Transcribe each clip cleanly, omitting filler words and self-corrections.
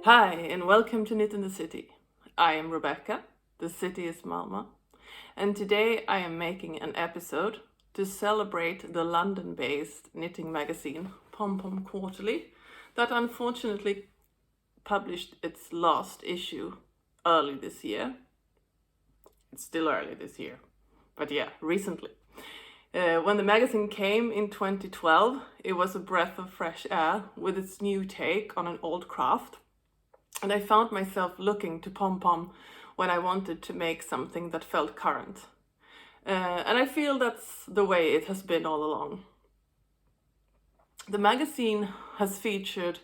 Hi and welcome to Knit in the City. I am Rebecca, the city is Malmö, and today I am making an episode to celebrate the London-based knitting magazine Pom Pom Quarterly that unfortunately published its last issue early this year. It's still early this year, but yeah, recently. When the magazine came in 2012, it was a breath of fresh air with its new take on an old craft. And I found myself looking to Pom Pom when I wanted to make something that felt current. And I feel that's the way it has been all along. The magazine has featured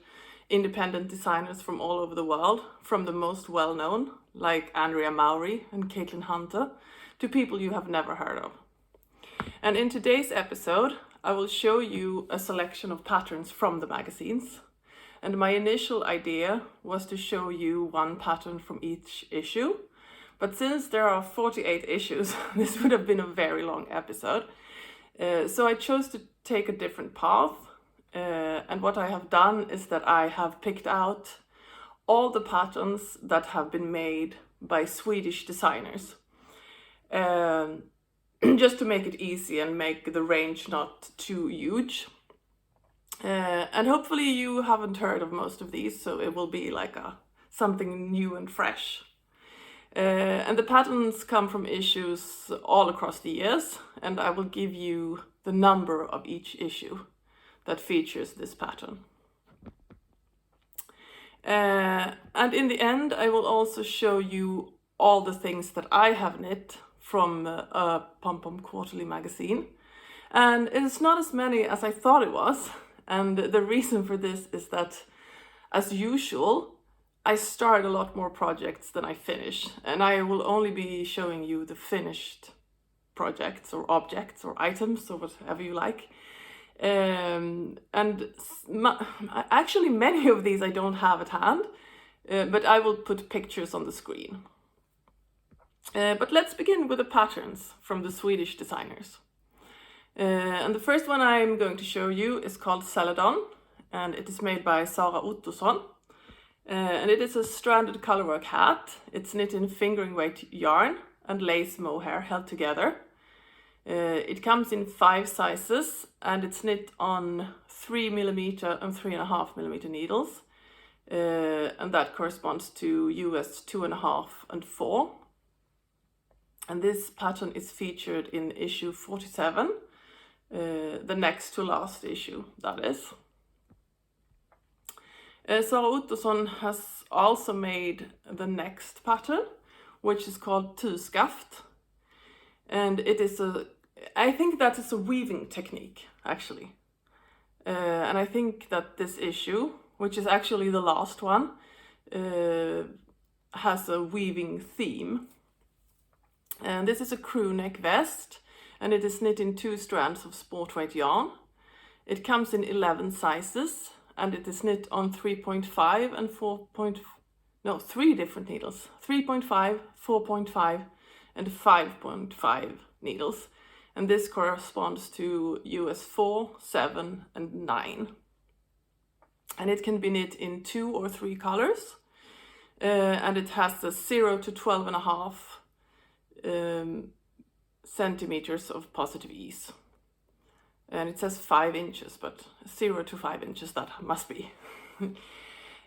independent designers from all over the world, from the most well-known, like Andrea Mowry and Caitlin Hunter, to people you have never heard of. And in today's episode, I will show you a selection of patterns from the magazines. And my initial idea was to show you one pattern from each issue. But since there are 48 issues, this would have been a very long episode. So I chose to take a different path. And what I have done is that I have picked out all the patterns that have been made by Swedish designers. Just to make it easy and make the range not too huge. And hopefully you haven't heard of most of these, so it will be like something new and fresh. And the patterns come from issues all across the years, and I will give you the number of each issue that features this pattern. And in the end, I will also show you all the things that I have knit from a Pom Pom Quarterly magazine. And it is not as many as I thought it was. And the reason for this is that, as usual, I start a lot more projects than I finish. And I will only be showing you the finished projects or objects or items or whatever you like. Actually, many of these I don't have at hand, but I will put pictures on the screen. But let's begin with the patterns from the Swedish designers. And the first one I'm going to show you is called Celadon, and it is made by Sara Ottoson. And it is a stranded colorwork hat. It's knit in fingering weight yarn and lace mohair held together. It comes in 5 sizes, and it's knit on 3mm and 3.5mm needles. And that corresponds to US 2.5 and 4. And this pattern is featured in issue 47. The next to last issue, that is. Sara Ottoson has also made the next pattern, which is called Tuskaft. And it is I think that is a weaving technique, actually. And I think that this issue, which is actually the last one, has a weaving theme. And this is a crew neck vest. And it is knit in 2 strands of sport weight yarn. It comes in 11 sizes, and it is knit on 3.5 and 3 different needles. 3.5, 4.5, and 5.5 needles. And this corresponds to US 4, 7, and 9. And it can be knit in 2 or 3 colors. And it has a 0 to 12.5 centimeters of positive ease. And it says 5 inches, but 0 to 5 inches, that must be.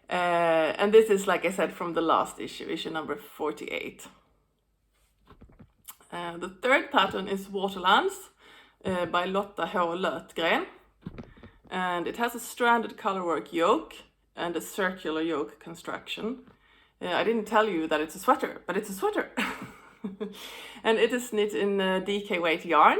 And this is, like I said, from the last issue number 48. The third pattern is Waterlands by Lotta H. Lötgren. And it has a stranded colorwork yoke and a circular yoke construction. I didn't tell you that it's a sweater, but it's a sweater. And it is knit in DK weight yarn,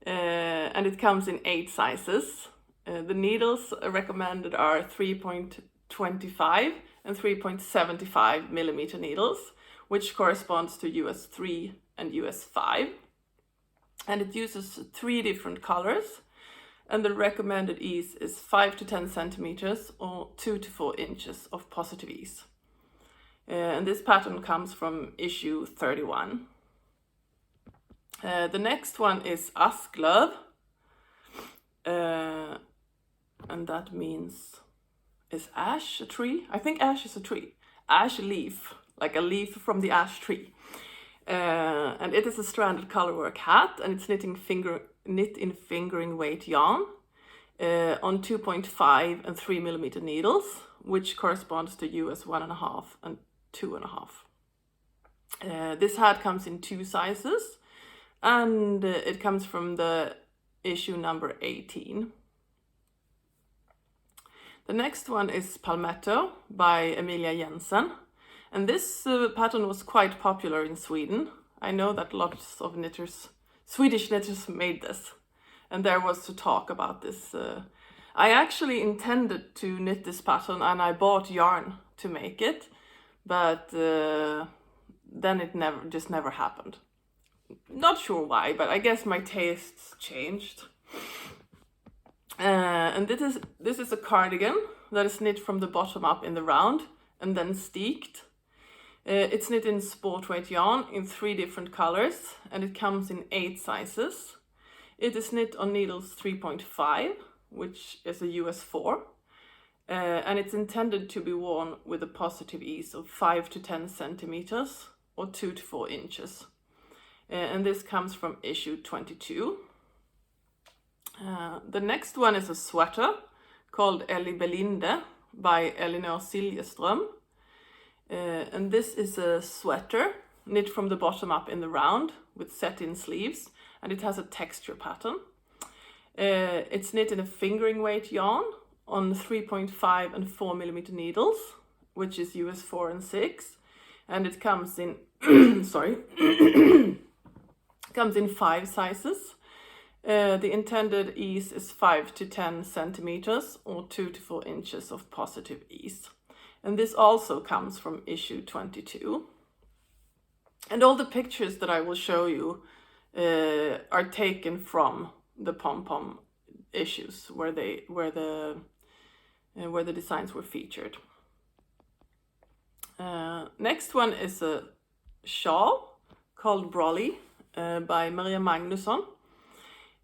and it comes in 8 sizes. The needles recommended are 3.25 and 3.75mm needles, which corresponds to US 3 and US 5. And it uses 3 different colors, and the recommended ease is 5 to 10 centimeters or 2 to 4 inches of positive ease. And this pattern comes from issue 31. The next one is Asklöv, and that means is ash a tree? I think ash is a tree. Ash leaf, like a leaf from the ash tree. And it is a stranded colorwork hat, and it's knit in fingering weight yarn on 2.5 and 3 millimeter needles, which corresponds to US 1.5 and 2.5. This hat comes in 2 sizes, and it comes from the issue number 18. The next one is Palmetto by Emilia Jensen. And this pattern was quite popular in Sweden. I know that lots of knitters, Swedish knitters, made this. And there was to talk about this. I actually intended to knit this pattern, and I bought yarn to make it. But then it never happened. Not sure why, but I guess my tastes changed. And this is a cardigan that is knit from the bottom up in the round and then steeked. It's knit in sport weight yarn in 3 different colors, and it comes in 8 sizes. It is knit on needles 3.5, which is a US 4, and it's intended to be worn with a positive ease of 5 to 10 centimeters or 2 to 4 inches. And this comes from issue 22. The next one is a sweater called Elibelinde by Ellinor Siljeström. And this is a sweater knit from the bottom up in the round with set-in sleeves, and it has a texture pattern. It's knit in a fingering weight yarn on 3.5 and 4 millimeter needles, which is US 4 and 6, and it comes in comes in 5 sizes. The intended ease is 5 to 10 centimeters or 2 to 4 inches of positive ease. And this also comes from issue 22. And all the pictures that I will show you are taken from the Pom Pom issues where the designs were featured. Next one is a shawl called Brolly by Magnusson.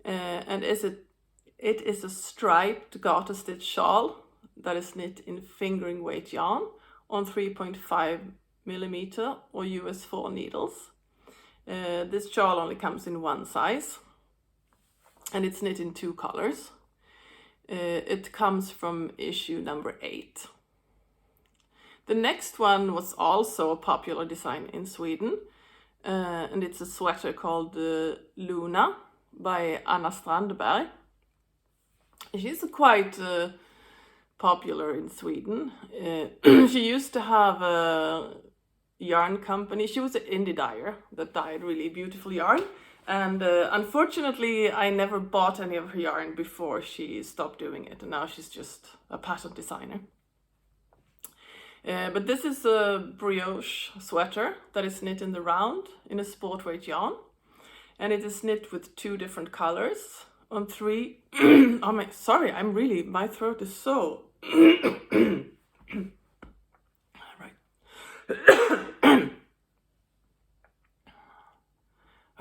And it is a striped garter stitch shawl that is knit in fingering weight yarn on 3.5 millimeter or US 4 needles. This shawl only comes in 1 size, and it's knit in 2 colors. It comes from issue number 8. The next one was also a popular design in Sweden, and it's a sweater called Luna by Anna Strandberg. She's quite popular in Sweden. She used to have a yarn company. She was an indie dyer that dyed really beautiful yarn, and unfortunately I never bought any of her yarn before she stopped doing it, and now she's just a pattern designer. But this is a brioche sweater that is knit in the round in a sport weight yarn, and it is knit with 2 different colors on 3 my throat is so right.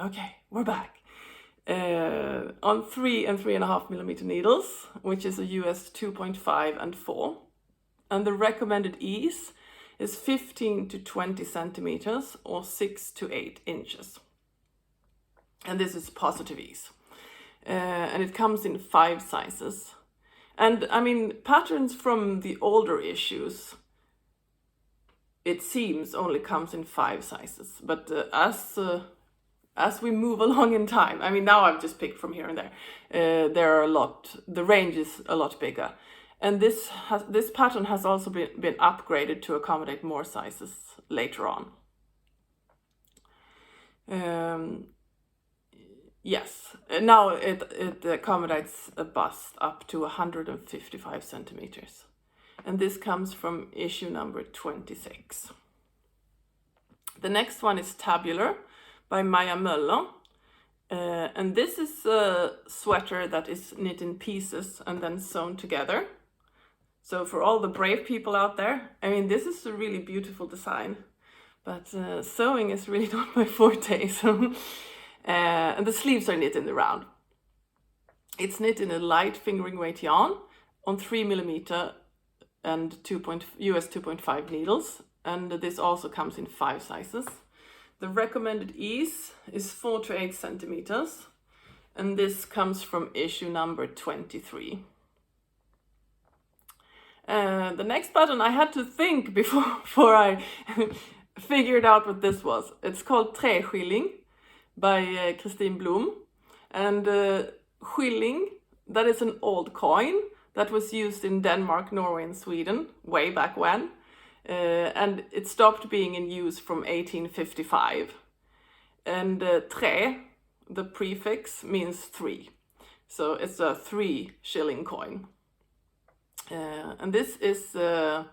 Okay, we're back. On 3 and 3.5 millimeter needles, which is a US 2.5 and 4. And the recommended ease is 15 to 20 centimeters or 6 to 8 inches. And this is positive ease. And it comes in 5 sizes. And I mean, patterns from the older issues, it seems only comes in 5 sizes. But as we move along in time, I mean, now I've just picked from here and there. The range is a lot bigger. And this pattern has also been upgraded to accommodate more sizes later on. Yes, now it accommodates a bust up to 155 centimeters. And this comes from issue number 26. The next one is Tabular by Maja Möller. And this is a sweater that is knit in pieces and then sewn together. So for all the brave people out there, I mean, this is a really beautiful design, but sewing is really not my forte. So, and the sleeves are knit in the round. It's knit in a light fingering weight yarn on 3 millimeter and US 2.5 needles, and this also comes in 5 sizes. The recommended ease is 4 to 8 centimeters, and this comes from issue number 23. The next button I had to think before I figured out what this was. It's called Treskilling by Kristin Blom, and skilling, that is an old coin that was used in Denmark, Norway and Sweden way back when, and it stopped being in use from 1855. And tre, the prefix, means 3, so it's a 3 shilling coin. And this is a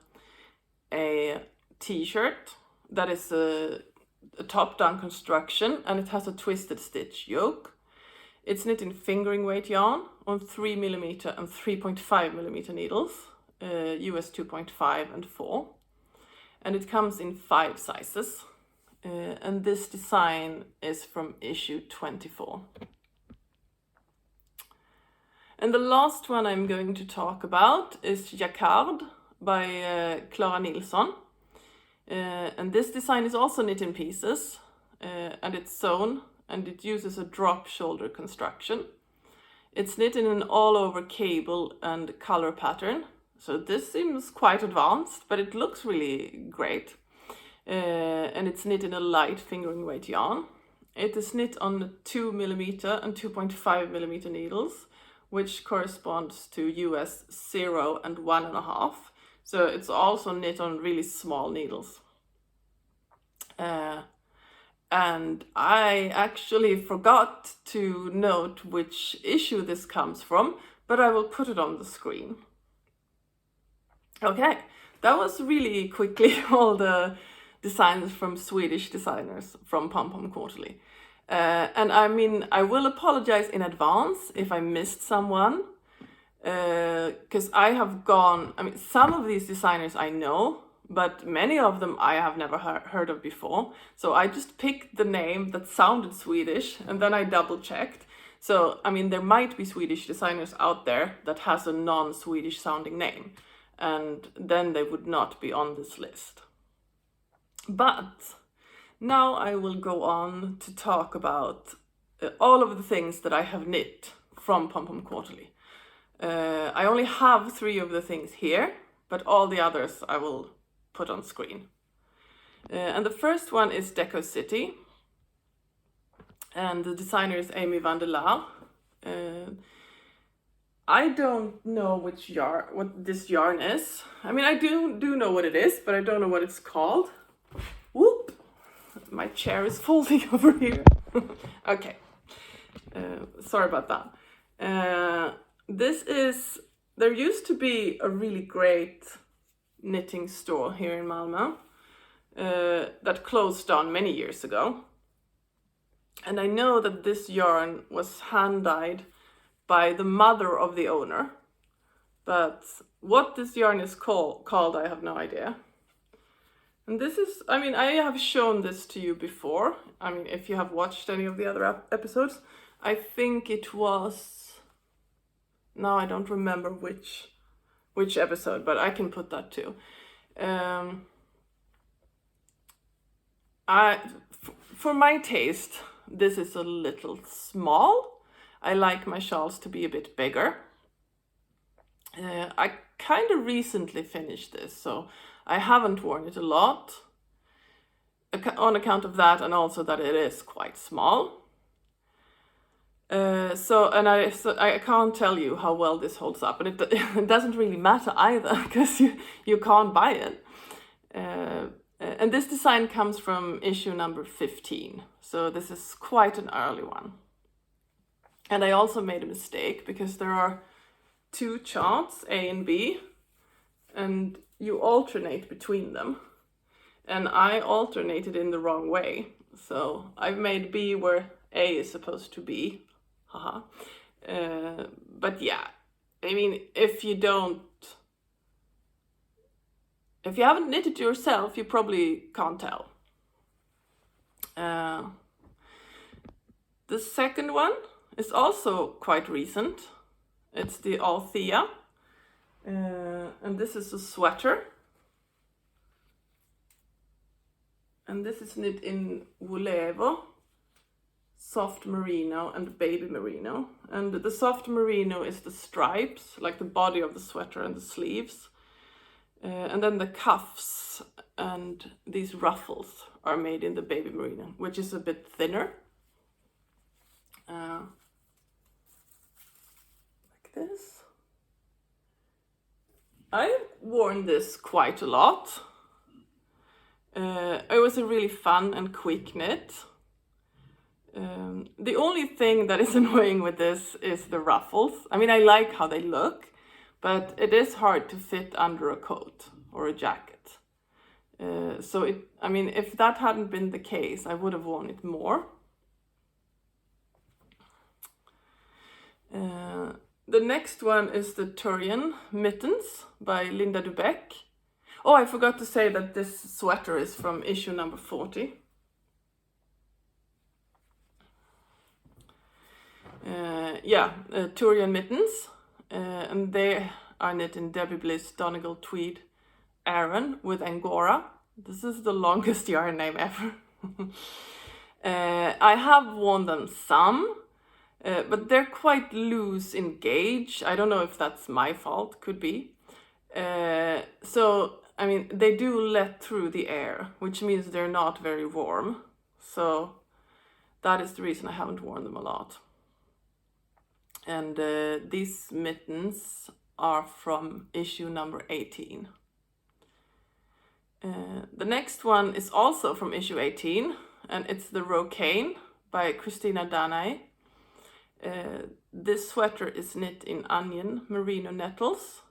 t-shirt that is a top-down construction, and it has a twisted stitch yoke. It's knit in fingering weight yarn on 3mm and 3.5mm needles, US 2.5 and 4. And it comes in 5 sizes. And this design is from issue 24. And the last one I'm going to talk about is Jacquard by Klara Nilsson. And this design is also knit in pieces, and it's sewn, and it uses a drop shoulder construction. It's knit in an all-over cable and color pattern, so this seems quite advanced, but it looks really great. And it's knit in a light fingering weight yarn. It is knit on 2mm and 2.5mm needles, which corresponds to US 0 and 1.5. So it's also knit on really small needles. And I actually forgot to note which issue this comes from, but I will put it on the screen. Okay, that was really quickly all the designs from Swedish designers from Pom Pom Quarterly. And I mean, I will apologize in advance if I missed someone, because some of these designers I know, but many of them I have never heard of before. So I just picked the name that sounded Swedish, and then I double checked. So, I mean, there might be Swedish designers out there that has a non-Swedish sounding name, and then they would not be on this list. But now I will go on to talk about all of the things that I have knit from Pom Pom Quarterly. I only have 3 of the things here, but all the others I will put on screen. And the first one is Deco City, and the designer is Amy van der Laar. I don't know what this yarn is. I mean, I do know what it is, but I don't know what it's called. Whoop! My chair is folding over here. Okay, sorry about that. There used to be a really great knitting store here in Malmö that closed down many years ago. And I know that this yarn was hand-dyed by the mother of the owner. But what this yarn is called, I have no idea. And this is, I mean, I have shown this to you before. I mean, if you have watched any of the other episodes, I think it was, now I don't remember which episode, but I can put that too. For my taste, this is a little small. I like my shawls to be a bit bigger. I kind of recently finished this, so I haven't worn it a lot on account of that, and also that it is quite small. I can't tell you how well this holds up, and it doesn't really matter either, because you can't buy it. And this design comes from issue number 15, so this is quite an early one. And I also made a mistake, because there are 2 charts, A and B, and you alternate between them. And I alternated in the wrong way, so I've made B where A is supposed to be. Haha. But yeah, I mean, if you haven't knitted yourself, you probably can't tell. The second one is also quite recent. It's the Althea. And this is a sweater. And this is knit in Woolevo Soft Merino and Baby Merino. And the soft merino is the stripes, like the body of the sweater and the sleeves. And then the cuffs and these ruffles are made in the Baby Merino, which is a bit thinner. Like this. I've worn this quite a lot. It was a really fun and quick knit. The only thing that is annoying with this is the ruffles. I mean, I like how they look, but it is hard to fit under a coat or a jacket. If that hadn't been the case, I would have worn it more. The next one is the Turian Mittens by Linda Dubeck. Oh, I forgot to say that this sweater is from issue number 40. Turian Mittens. And they are knit in Debbie Bliss Donegal Tweed Aran with Angora. This is the longest yarn name ever. I have worn them some, but they're quite loose in gauge. I don't know if that's my fault, could be. They do let through the air, which means they're not very warm. So that is the reason I haven't worn them a lot. And these mittens are from issue number 18. The next one is also from issue 18, and it's the Rocane by Christina Danay. This sweater is knit in onion merino nettles.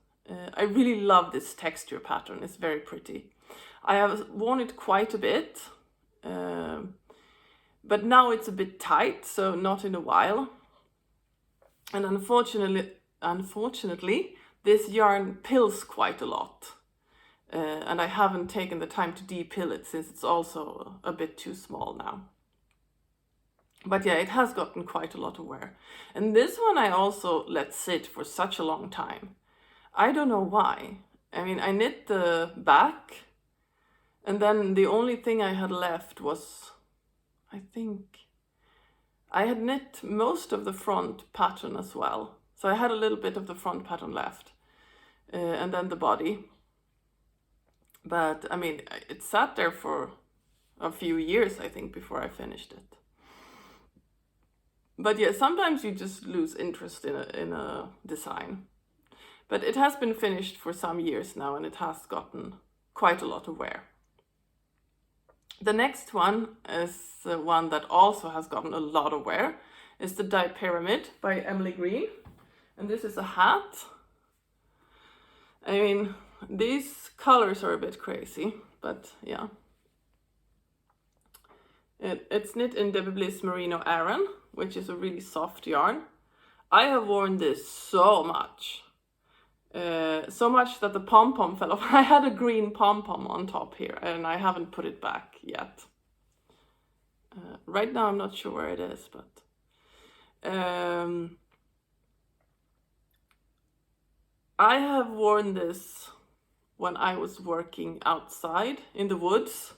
I really love this texture pattern, it's very pretty. I have worn it quite a bit, but now it's a bit tight, so not in a while. And unfortunately, this yarn pills quite a lot. And I haven't taken the time to de-pill it since it's also a bit too small now. But yeah, it has gotten quite a lot of wear. And this one I also let sit for such a long time. I don't know why. I mean, I knit the back, and then the only thing I had left was, I think, I had knit most of the front pattern as well. So I had a little bit of the front pattern left, and then the body. But I mean, it sat there for a few years, I think, before I finished it. But yeah, sometimes you just lose interest in a design. But it has been finished for some years now, and it has gotten quite a lot of wear. The next one is the one that also has gotten a lot of wear. It's the Dyed Pyramid by Emily Green. And this is a hat. I mean, these colors are a bit crazy, but yeah. It's knit in Debbie Bliss Merino Aran, which is a really soft yarn. I have worn this so much. So much that the pom-pom fell off. I had a green pom-pom on top here, and I haven't put it back yet. Right now I'm not sure where it is, but I have worn this when I was working outside in the woods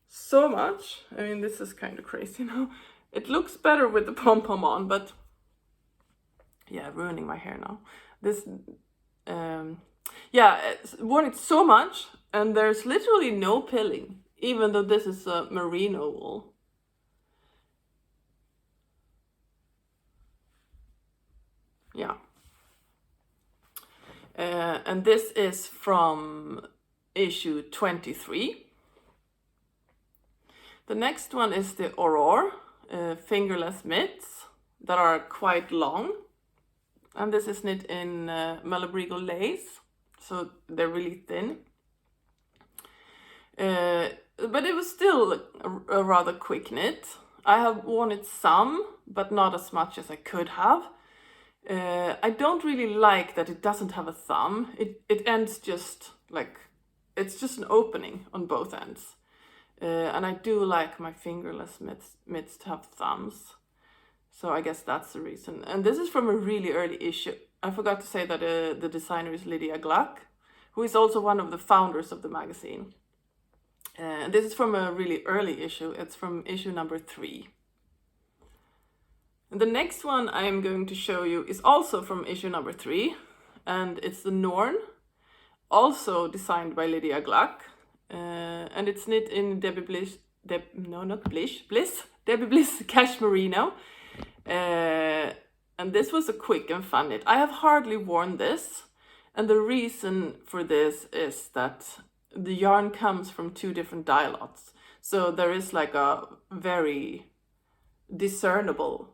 so much. I mean, this is kind of crazy now. It looks better with the pom-pom on, but yeah, ruining my hair now. This worn it so much, and there's literally no pilling, even though this is a merino wool. Yeah. And this is from issue 23. The next one is the Aurore fingerless mitts that are quite long. And this is knit in Malabrigo lace, so they're really thin. But it was still a rather quick knit. I have worn it some, but not as much as I could have. I don't really like that it doesn't have a thumb. It ends just like, it's just an opening on both ends. And I do like my fingerless mitts to have thumbs. So I guess that's the reason. And this is from a really early issue. I forgot to say that the designer is Lydia Gluck who is also one of the founders of the magazine. This is from a really early issue. It's from issue number 3. And the next one I'm going to show you is also from issue number 3, and it's the Norn, also designed by Lydia Gluck, and it's knit in Debbie Bliss Cashmerino. And this was a quick and fun knit. I have hardly worn this, and the reason for this is that the yarn comes from 2 different dye lots. So there is like a very discernible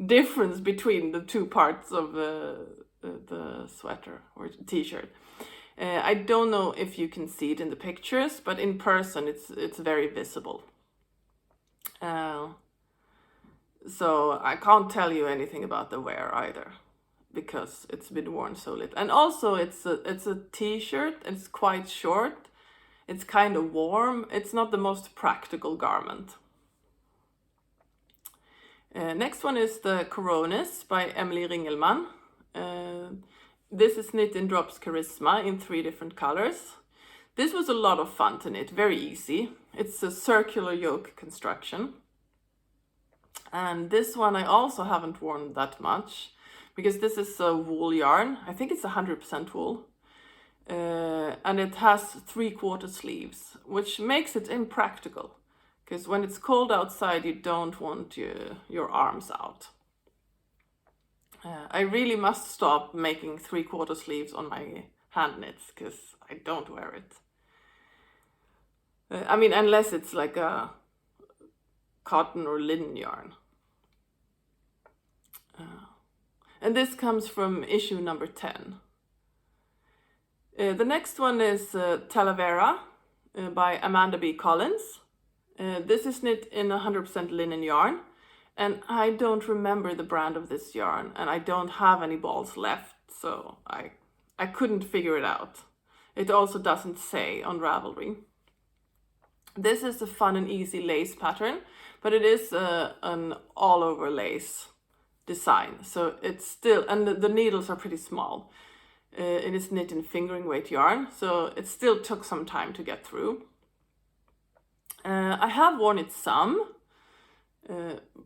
difference between the 2 parts of the sweater or t-shirt. I don't know if you can see it in the pictures, but in person it's very visible. So I can't tell you anything about the wear either, because it's been worn so little. And also it's a t-shirt, it's quite short, it's kind of warm, it's not the most practical garment. Next one is the Coronis by Emily Ringelmann. This is knit in Drops Charisma in 3 different colors. This was a lot of fun to knit, very easy. It's a circular yoke construction. And this one I also haven't worn that much, because this is a wool yarn. I think it's 100% wool. And it has 3/4 sleeves, which makes it impractical, because when it's cold outside you don't want your arms out. I really must stop making 3/4 sleeves on my hand knits, because I don't wear it. I mean, unless it's like a cotton or linen yarn. And this comes from issue number 10. The next one is Talavera by Amanda B. Collins. This is knit in 100% linen yarn, and I don't remember the brand of this yarn, and I don't have any balls left, so I couldn't figure it out. It also doesn't say on Ravelry. This is a fun and easy lace pattern, but it is an all-over lace design, so it's still, and the needles are pretty small. It is knit in fingering weight yarn, so it still took some time to get through. I have worn it some.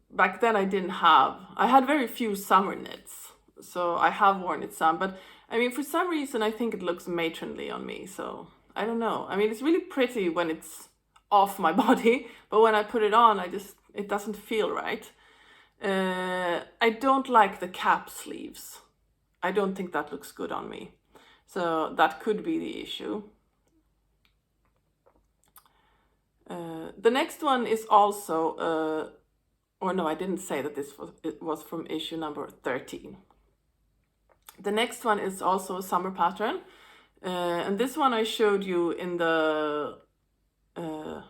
Back then I had very few summer knits, so I have worn it some, but I mean, for some reason I think it looks matronly on me, so I don't know. I mean, it's really pretty when it's off my body, but when I put it on, it doesn't feel right. I don't like the cap sleeves. I don't think that looks good on me, so that could be the issue. The next one is also, or no, I didn't say that it was from issue number 13. The next one is also a summer pattern, and this one I showed you in the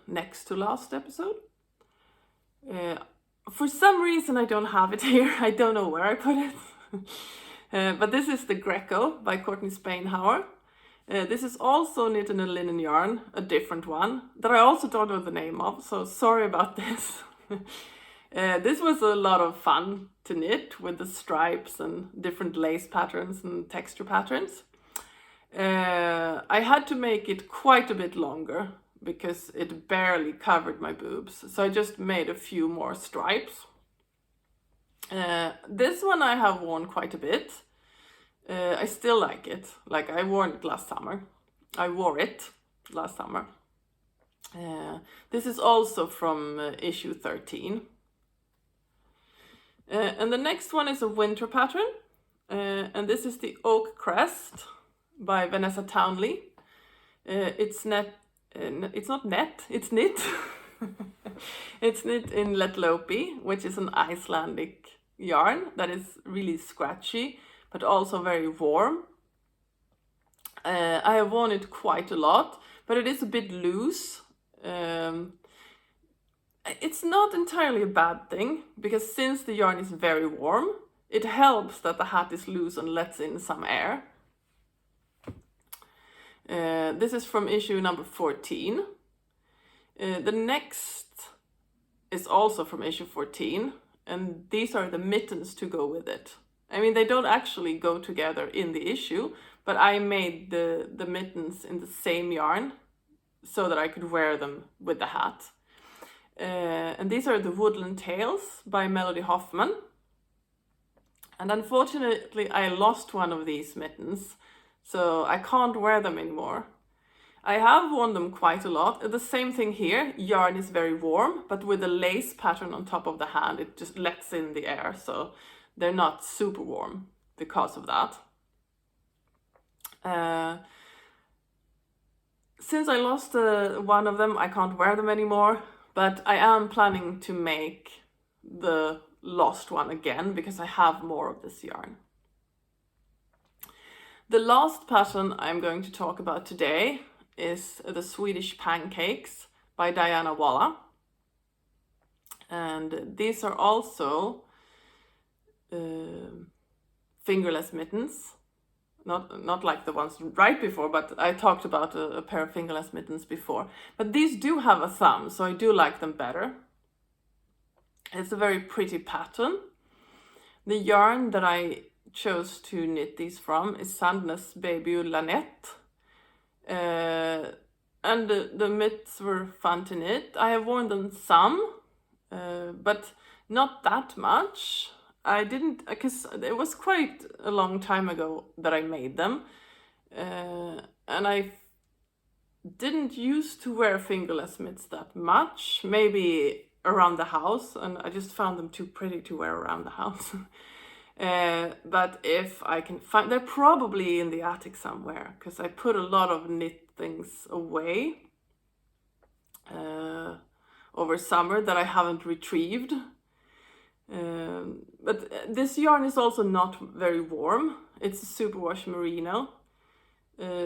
next to last episode. For some reason I don't have it here. I don't know where I put it. But this is the Greco by Courtney Spainhauer. This is also knit in a linen yarn, a different one, that I also don't know the name of, so sorry about this. This was a lot of fun to knit with the stripes and different lace patterns and texture patterns. I had to make it quite a bit longer because it barely covered my boobs, so I just made a few more stripes. This one I have worn quite a bit. I still like it. Like, I wore it last summer. This is also from issue 13. And the next one is a winter pattern. And this is the Oak Crest by Vanessa Townley. It's knit. It's knit in Letlopi, which is an Icelandic yarn that is really scratchy, but also very warm. I have worn it quite a lot, but it is a bit loose. It's not entirely a bad thing, because since the yarn is very warm, it helps that the hat is loose and lets in some air. This is from issue number 14. The next is also from issue 14, and these are the mittens to go with it. I mean, they don't actually go together in the issue, but I made the mittens in the same yarn so that I could wear them with the hat. And these are the Woodland Tales by Melody Hoffman. And unfortunately, I lost one of these mittens, so I can't wear them anymore. I have worn them quite a lot. The same thing here, yarn is very warm, but with a lace pattern on top of the hand, it just lets in the air, so they're not super warm because of that. Since I lost one of them, I can't wear them anymore, but I am planning to make the lost one again because I have more of this yarn. The last pattern I'm going to talk about today is the Swedish Pancakes by Dianna Walla. And these are also fingerless mittens. Not like the ones right before, but I talked about a pair of fingerless mittens before. But these do have a thumb, so I do like them better. It's a very pretty pattern. The yarn that I chose to knit these from is Sandnes Baby Lanette. And the mitts were fun to knit. I have worn them some, but not that much. I didn't, because it was quite a long time ago that I made them. And I didn't used to wear fingerless mitts that much, maybe around the house, and I just found them too pretty to wear around the house. But if I can find, they're probably in the attic somewhere, because I put a lot of knit things away over summer that I haven't retrieved. But this yarn is also not very warm. It's a superwash merino.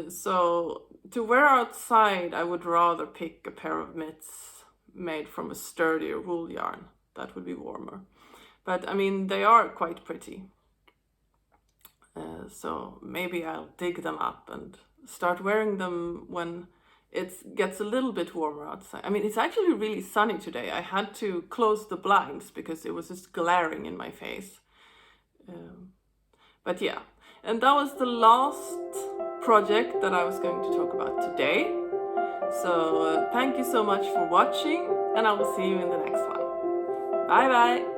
So to wear outside, I would rather pick a pair of mitts made from a sturdier wool yarn. That would be warmer. But I mean, they are quite pretty. So maybe I'll dig them up and start wearing them when it gets a little bit warmer outside. I mean, it's actually really sunny today. I had to close the blinds because it was just glaring in my face. But yeah, and that was the last project that I was going to talk about today. So thank you so much for watching, and I will see you in the next one. Bye bye!